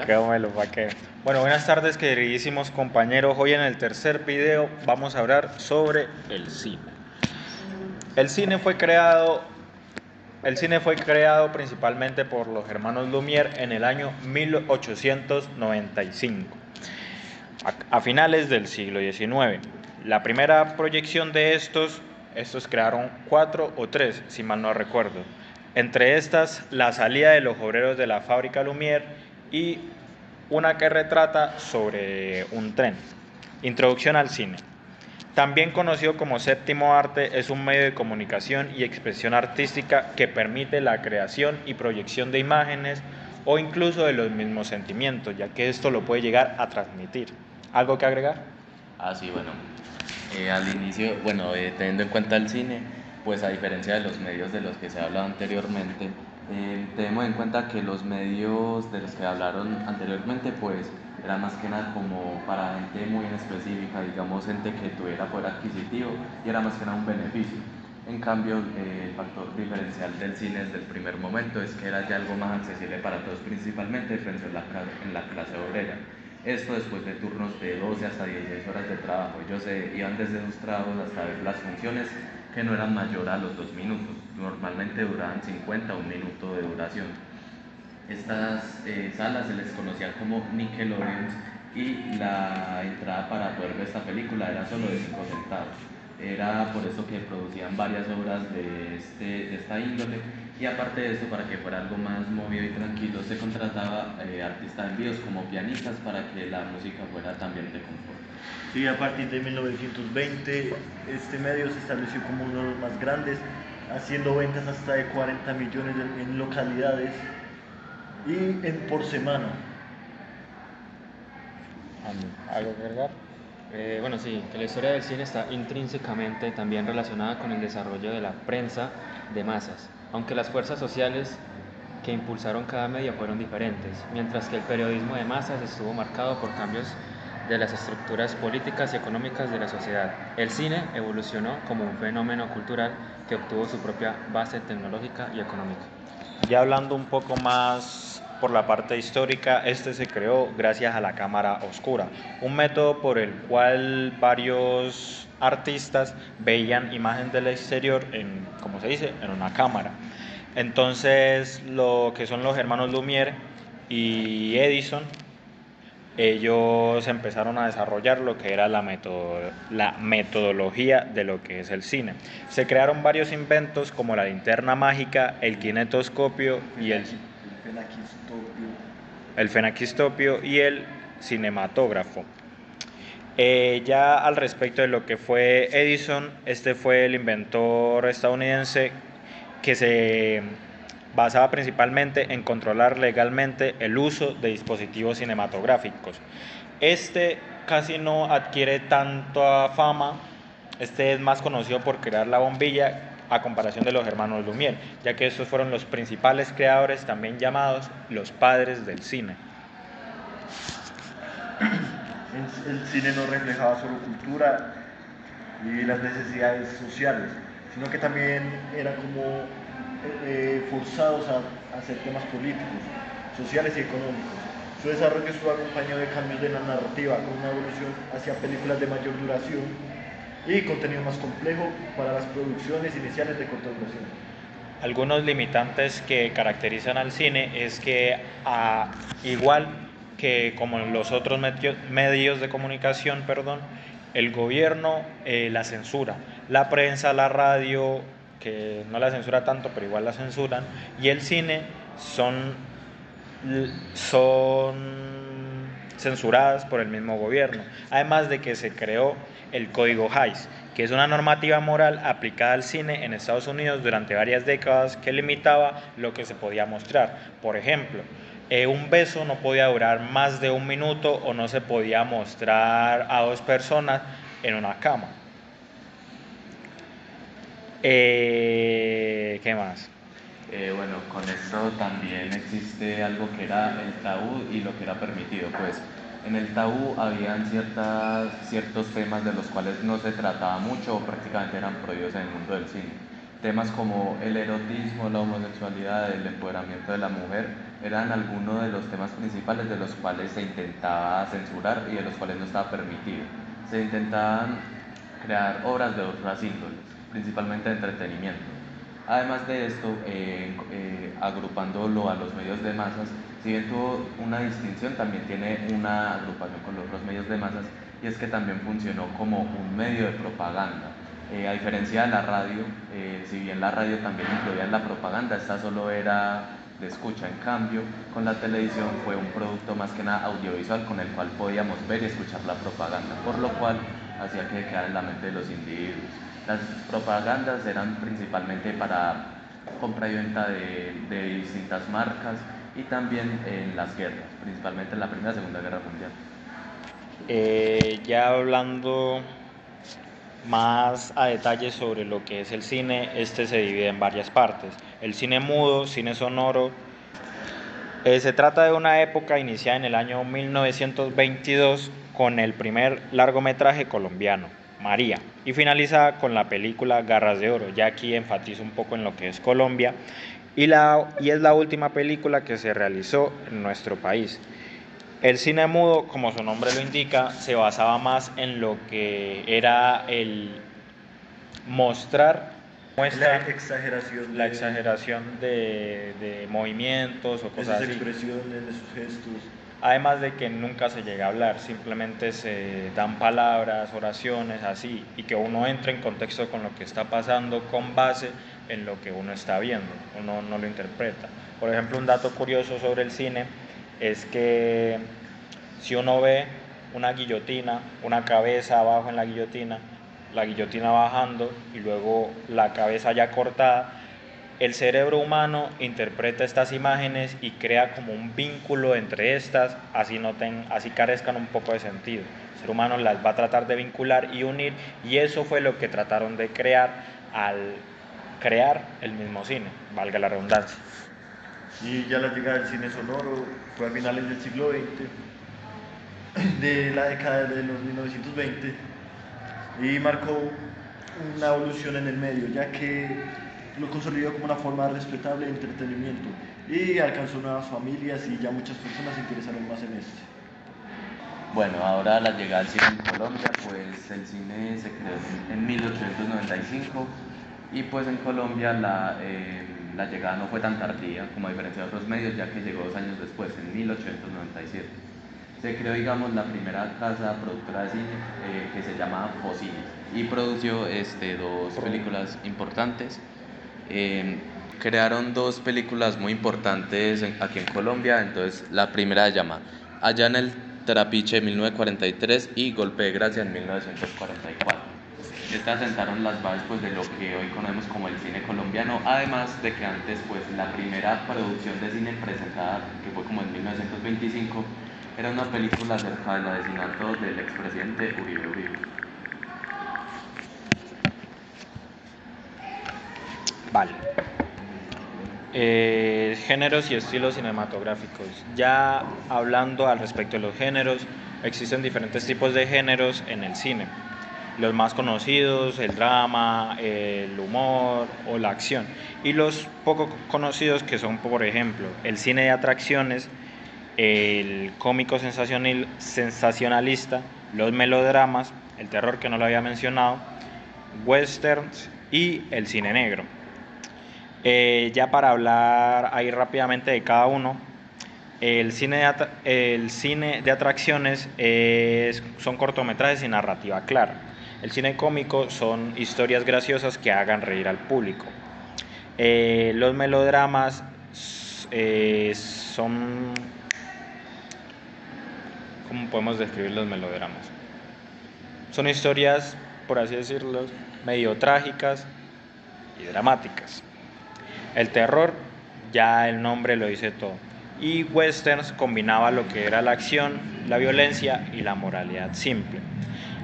ya. ¿Pa' qué? Bueno, buenas tardes, queridísimos compañeros. Hoy en el tercer video vamos a hablar sobre el cine. El cine fue creado, el cine fue creado principalmente por los hermanos Lumière en el año 1895, a finales del siglo XIX. La primera proyección de estos crearon 4 o 3, si mal no recuerdo. Entre estas, la salida de los obreros de la fábrica Lumière y una que retrata sobre un tren. Introducción al cine. También conocido como séptimo arte, es un medio de comunicación y expresión artística que permite la creación y proyección de imágenes o incluso de los mismos sentimientos, ya que esto lo puede llegar a transmitir. ¿Algo que agregar? Ah, sí, bueno. Al inicio, bueno, teniendo en cuenta el cine, pues a diferencia de los medios de los que se ha hablado anteriormente, tenemos en cuenta que los medios de los que hablaron anteriormente, pues era más que nada como para gente muy en específica, digamos gente que tuviera poder adquisitivo y era más que nada un beneficio. En cambio, el factor diferencial del cine desde el primer momento es que era ya algo más accesible para todos, principalmente pensó en la clase obrera. Esto después de turnos de 12 hasta 16 horas de trabajo. Ellos iban desde sus trabajos hasta ver las funciones que no eran mayor a los 2 minutos. Normalmente duraban 50 o un minuto de duración. Estas salas se les conocía como Nickelodeons y la entrada para poder ver esta película era solo de 5 centavos. Era por eso que producían varias obras de esta índole y aparte de eso, para que fuera algo más movido y tranquilo, se contrataba artistas en vivos como pianistas para que la música fuera también de confort. Sí, a partir de 1920 este medio se estableció como uno de los más grandes, haciendo ventas hasta de 40 millones en localidades y por semana. ¿Algo que agregar? Bueno, sí, que la historia del cine está intrínsecamente también relacionada con el desarrollo de la prensa de masas, aunque las fuerzas sociales que impulsaron cada medio fueron diferentes, mientras que el periodismo de masas estuvo marcado por cambios de las estructuras políticas y económicas de la sociedad. El cine evolucionó como un fenómeno cultural que obtuvo su propia base tecnológica y económica. Ya hablando un poco más por la parte histórica, este se creó gracias a la cámara oscura, un método por el cual varios artistas veían imagen del exterior en, como se dice, en una cámara. Entonces, lo que son los hermanos Lumière y Edison, ellos empezaron a desarrollar lo que era la metodología de lo que es el cine. Se crearon varios inventos como la linterna mágica, el kinetoscopio y el fenaquistopio y el cinematógrafo. Ya al respecto de lo que fue Edison, este fue el inventor estadounidense que se basaba principalmente en controlar legalmente el uso de dispositivos cinematográficos. Este casi no adquiere tanta fama, este es más conocido por crear la bombilla a comparación de los hermanos Lumière, ya que estos fueron los principales creadores, también llamados los padres del cine. El cine no reflejaba solo cultura y las necesidades sociales, sino que también eran como forzados a hacer temas políticos, sociales y económicos. Su desarrollo estuvo acompañado de cambios de la narrativa, con una evolución hacia películas de mayor duración y contenido más complejo para las producciones iniciales de corta duración. Algunos limitantes que caracterizan al cine es que igual que como en los otros medios de comunicación, el gobierno la censura, la prensa, la radio, que no la censura tanto, pero igual la censuran, y el cine son censuradas por el mismo gobierno, además de que se creó el Código Hays, que es una normativa moral aplicada al cine en Estados Unidos durante varias décadas que limitaba lo que se podía mostrar. Por ejemplo, un beso no podía durar más de un minuto o no se podía mostrar a dos personas en una cama. ¿Qué más? Bueno, con esto también existe algo que era el tabú y lo que era permitido. Pues en el tabú habían ciertos temas de los cuales no se trataba mucho o prácticamente eran prohibidos en el mundo del cine. Temas como el erotismo, la homosexualidad, el empoderamiento de la mujer eran algunos de los temas principales de los cuales se intentaba censurar y de los cuales no estaba permitido. Se intentaban crear obras de otras índoles, principalmente de entretenimiento. Además de esto, agrupándolo a los medios de masas, si bien tuvo una distinción, también tiene una agrupación con los otros medios de masas, y es que también funcionó como un medio de propaganda. A diferencia de la radio, si bien la radio también incluía en la propaganda, esta solo era de escucha. En cambio, con la televisión fue un producto más que nada audiovisual con el cual podíamos ver y escuchar la propaganda, por lo cual hacía que quedara en la mente de los individuos. Las propagandas eran principalmente para compra y venta de distintas marcas y también en las guerras, principalmente en la Primera y Segunda Guerra Mundial. Ya hablando más a detalle sobre lo que es el cine, este se divide en varias partes. El cine mudo, cine sonoro. Se trata de una época iniciada en el año 1922 con el primer largometraje colombiano, María, y finaliza con la película Garras de Oro. Ya aquí enfatizo un poco en lo que es Colombia y es la última película que se realizó en nuestro país. El cine mudo, como su nombre lo indica, se basaba más en lo que era el mostrar, la exageración de movimientos o de cosas sus así. expresiones, de sus gestos. Además de que nunca se llega a hablar, simplemente se dan palabras, oraciones, así, y que uno entre en contexto con lo que está pasando con base en lo que uno está viendo, uno no lo interpreta. Por ejemplo, un dato curioso sobre el cine es que si uno ve una guillotina, una cabeza abajo en la guillotina bajando y luego la cabeza ya cortada, el cerebro humano interpreta estas imágenes y crea como un vínculo entre estas, así carezcan un poco de sentido. El ser humano las va a tratar de vincular y unir, y eso fue lo que trataron de crear al crear el mismo cine, valga la redundancia. Y ya la llegada del cine sonoro fue a finales del siglo XX, de la década de los 1920, y marcó una evolución en el medio, ya que lo consolidó como una forma respetable de entretenimiento y alcanzó nuevas familias y ya muchas personas se interesaron más en este. Bueno, ahora la llegada del cine en Colombia, pues el cine se creó en 1895 y pues en Colombia la llegada no fue tan tardía como a diferencia de otros medios, ya que llegó 2 años después, en 1897. Se creó, digamos, la primera casa productora de cine que se llamaba Focines y produjo dos películas importantes. Crearon 2 películas muy importantes aquí en Colombia. Entonces la primera se llama Allá en el Trapiche en 1943 y Golpe de Gracia en 1944. Estas sentaron las bases pues, de lo que hoy conocemos como el cine colombiano, además de que antes pues, la primera producción de cine presentada, que fue como en 1925, era una película acerca del asesinato del expresidente Uribe Uribe. Vale. Géneros y estilos cinematográficos. Ya hablando al respecto de los géneros, existen diferentes tipos de géneros en el cine. Los más conocidos, el drama, el humor o la acción. Y los poco conocidos que son, por ejemplo, el cine de atracciones, el cómico sensacionalista, los melodramas, el terror que no lo había mencionado, westerns y el cine negro. Ya para hablar ahí rápidamente de cada uno, el cine de atracciones son cortometrajes y narrativa clara. El cine cómico son historias graciosas que hagan reír al público. Los melodramas son... ¿Cómo podemos describir los melodramas? Son historias, por así decirlo, medio trágicas y dramáticas. El terror, ya el nombre lo dice todo. Y westerns combinaba lo que era la acción, la violencia y la moralidad simple.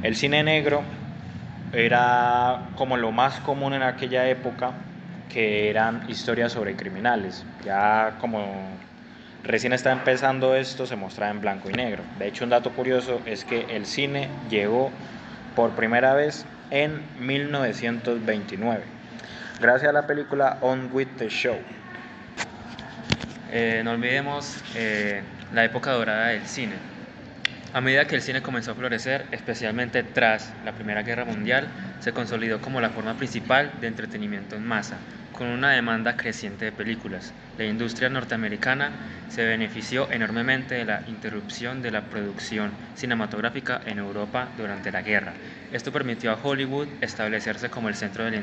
El cine negro era como lo más común en aquella época, que eran historias sobre criminales. Ya como recién está empezando esto, se mostraba en blanco y negro. De hecho, un dato curioso es que el cine llegó por primera vez en 1929. gracias a la película On With The Show. No olvidemos la época dorada del cine. A medida que el cine comenzó a florecer, especialmente tras la Primera Guerra Mundial, se consolidó como la forma principal de entretenimiento en masa, con una demanda creciente de películas. La industria norteamericana se benefició enormemente de la interrupción de la producción cinematográfica en Europa durante la guerra. Esto permitió a Hollywood establecerse como el centro de la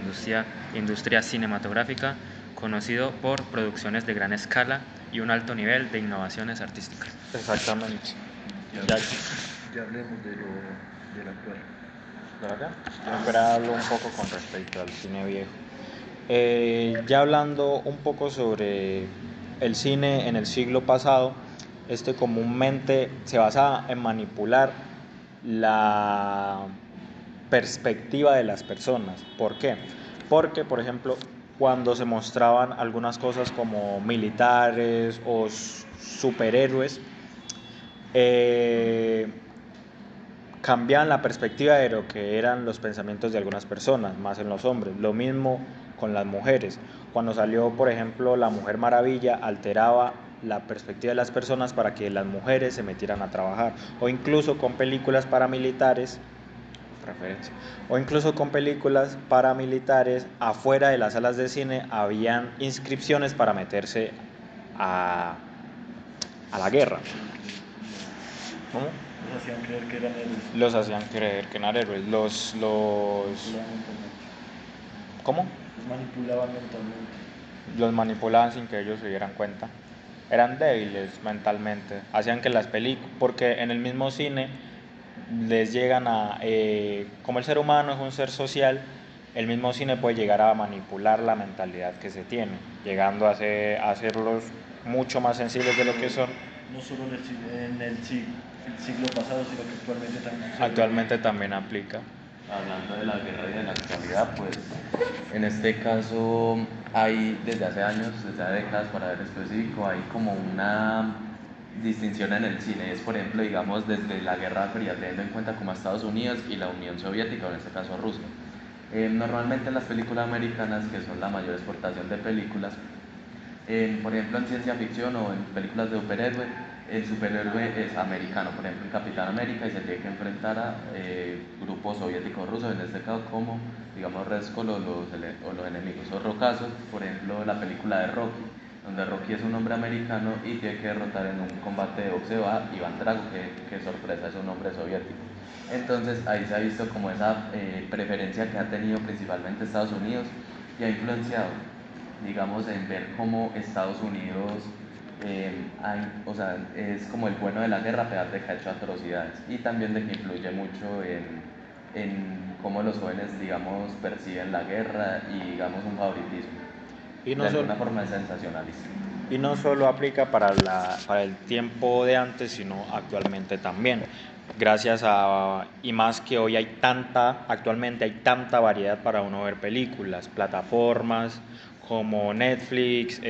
industria cinematográfica, conocido por producciones de gran escala y un alto nivel de innovaciones artísticas. Exactamente. Ya hablemos del actual. ¿Verdad? Ahora hablo un poco con respecto al cine viejo. Ya hablando un poco sobre el cine en el siglo pasado, este comúnmente se basa en manipular la perspectiva de las personas. ¿Por qué? Porque, por ejemplo, cuando se mostraban algunas cosas como militares o superhéroes, cambiaban la perspectiva de lo que eran los pensamientos de algunas personas, más en los hombres. Lo mismo con las mujeres. Cuando salió, por ejemplo, La Mujer Maravilla, alteraba la perspectiva de las personas para que las mujeres se metieran a trabajar. O incluso con películas paramilitares, afuera de las salas de cine habían inscripciones para meterse a la guerra. ¿Cómo? Los hacían creer que eran héroes. Los hacían creer que eran héroes. ¿Cómo? Los manipulaban mentalmente. Los manipulaban sin que ellos se dieran cuenta. Eran débiles mentalmente. Hacían que las películas, porque en el mismo cine les llegan como el ser humano es un ser social, el mismo cine puede llegar a manipular la mentalidad que se tiene, llegando a hacerlos mucho más sensibles de lo que son. No solo en el siglo pasado, sino que actualmente también Actualmente también aplica. Hablando de la guerra y de la actualidad, pues en este caso hay desde hace años, desde hace décadas para ver específico, hay como una distinción en el cine. Es por ejemplo, digamos, desde la Guerra Fría, teniendo en cuenta como a Estados Unidos y la Unión Soviética, o en este caso Rusia. Normalmente en las películas americanas, que son la mayor exportación de películas, por ejemplo en ciencia ficción o en películas de superhéroe, el superhéroe es americano, por ejemplo el Capitán América, y se tiene que enfrentar a grupos soviéticos rusos, en este caso como, digamos, Red Skull o los enemigos. Otro caso, por ejemplo, la película de Rocky, donde Rocky es un hombre americano y tiene que derrotar en un combate de boxeo a Iván Drago, que sorpresa es un hombre soviético. Entonces ahí se ha visto como esa preferencia que ha tenido principalmente Estados Unidos y ha influenciado, digamos, en ver cómo Estados Unidos es como el bueno de la guerra, a pesar de que ha hecho atrocidades, y también de que influye mucho en cómo los jóvenes, digamos, perciben la guerra y, digamos, un favoritismo. Y no de solo, alguna forma es sensacionalista. y no solo aplica para el tiempo de antes, sino actualmente también. Y más que hoy actualmente hay tanta variedad para uno ver películas, plataformas como Netflix,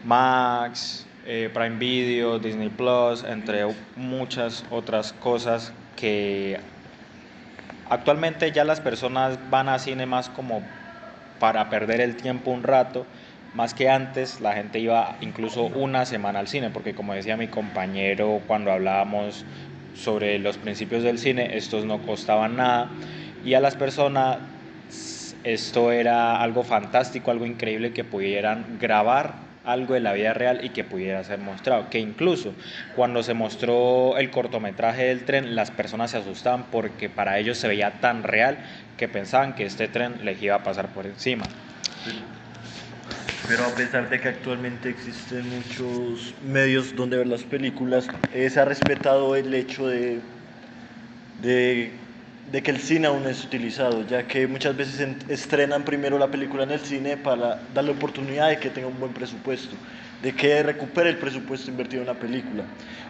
Max, Prime Video, Disney Plus, entre muchas otras cosas que actualmente ya las personas van a cine más como para perder el tiempo un rato, más que antes la gente iba incluso una semana al cine, porque como decía mi compañero cuando hablábamos sobre los principios del cine, estos no costaban nada y a las personas esto era algo fantástico, algo increíble, que pudieran grabar algo de la vida real y que pudiera ser mostrado, que incluso cuando se mostró el cortometraje del tren, las personas se asustaban porque para ellos se veía tan real que pensaban que este tren les iba a pasar por encima. Pero a pesar de que actualmente existen muchos medios donde ver las películas, se ha respetado el hecho de que el cine aún es utilizado, ya que muchas veces estrenan primero la película en el cine para darle oportunidad de que tenga un buen presupuesto, de que recupere el presupuesto invertido en la película,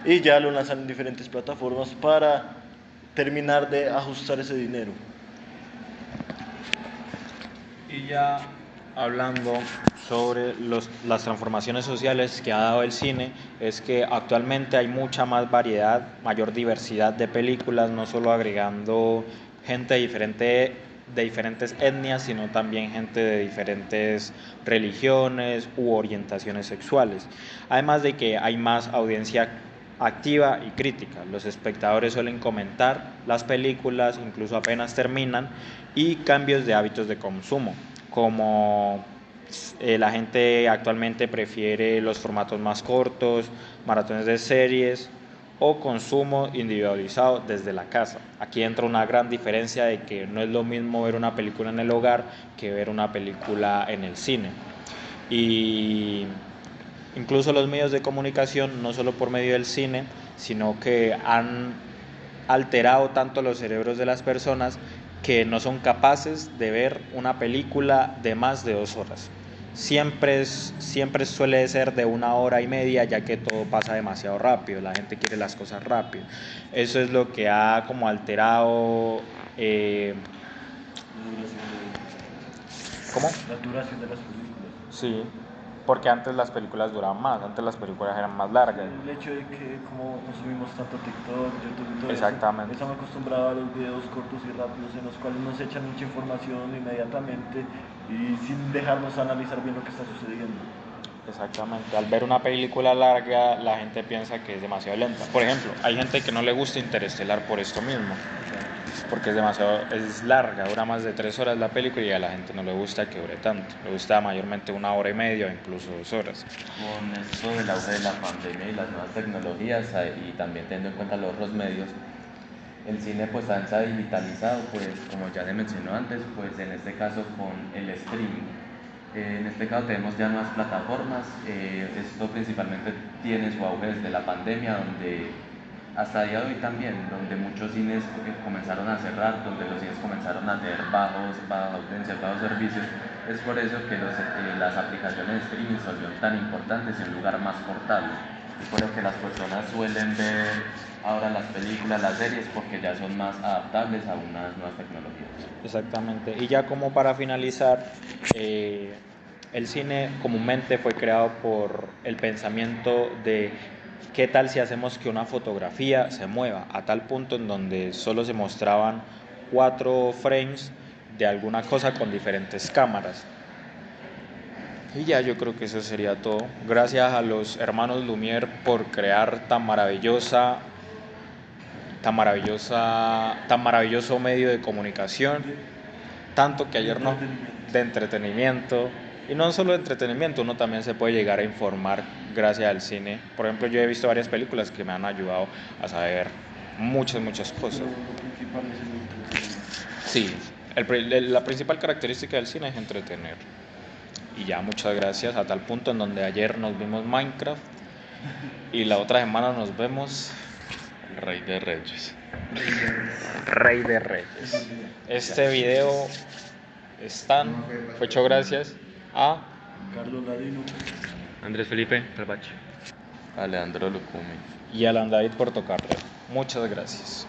y ya lo lanzan en diferentes plataformas para terminar de ajustar ese dinero. Y ya hablando sobre las transformaciones sociales que ha dado el cine, es que actualmente hay mucha más variedad, mayor diversidad de películas, no solo agregando gente de diferente de diferentes etnias, sino también gente de diferentes religiones u orientaciones sexuales. Además de que hay más audiencia activa y crítica. Los espectadores suelen comentar las películas, incluso apenas terminan, y cambios de hábitos de consumo, como la gente actualmente prefiere los formatos más cortos, maratones de series o consumo individualizado desde la casa. Aquí entra una gran diferencia de que no es lo mismo ver una película en el hogar que ver una película en el cine. Y incluso los medios de comunicación, no solo por medio del cine, sino que han alterado tanto los cerebros de las personas que no son capaces de ver una película de más de 2 horas. Siempre suele ser de 1 hora y media, ya que todo pasa demasiado rápido, la gente quiere las cosas rápido. Eso es lo que ha como alterado... ¿Cómo? La duración de las películas. Sí, porque antes las películas duraban más, antes las películas eran más largas. El hecho de que como consumimos tanto TikTok, YouTube y todo Exactamente. eso, estamos acostumbrados a los videos cortos y rápidos en los cuales nos echan mucha información inmediatamente y sin dejarnos analizar bien lo que está sucediendo. Exactamente, al ver una película larga la gente piensa que es demasiado lenta. Por ejemplo, hay gente que no le gusta Interestelar por esto mismo, porque es larga, dura más de 3 horas la película y a la gente no le gusta que dure tanto, le gusta mayormente 1 hora y media o incluso 2 horas. Con esto del auge de la pandemia y las nuevas tecnologías y también teniendo en cuenta los otros medios, el cine pues también se ha digitalizado, pues como ya se mencionó antes, pues en este caso con el streaming. En este caso tenemos ya nuevas plataformas, esto principalmente tiene su auge desde la pandemia, donde hasta el día de hoy también, donde muchos cines comenzaron a cerrar, donde los cines comenzaron a tener baja audiencia, bajos servicios. Es por eso que las aplicaciones de streaming se volvieron tan importantes y un lugar más portable. Y por eso que las personas suelen ver ahora las películas, las series, porque ya son más adaptables a unas nuevas tecnologías. Exactamente, y ya como para finalizar, el cine comúnmente fue creado por el pensamiento de qué tal si hacemos que una fotografía se mueva, a tal punto en donde solo se mostraban 4 frames de alguna cosa con diferentes cámaras. Y ya yo creo que eso sería todo. Gracias a los hermanos Lumière por crear tan maravilloso medio de comunicación, tanto que ayer no, de entretenimiento, y no solo de entretenimiento, uno también se puede llegar a informar gracias al cine. Por ejemplo, yo he visto varias películas que me han ayudado a saber muchas cosas. Lo principal es el entretenimiento. Sí, la principal característica del cine es entretener. Y ya, muchas gracias, a tal punto en donde ayer nos vimos Minecraft y la otra semana nos vemos Rey de Reyes. Rey de Reyes. Este video fue hecho gracias a Carlos Ladino. Andrés Felipe Calvache. Alejandro Lucumi. y Alan David por tocarle. Muchas gracias.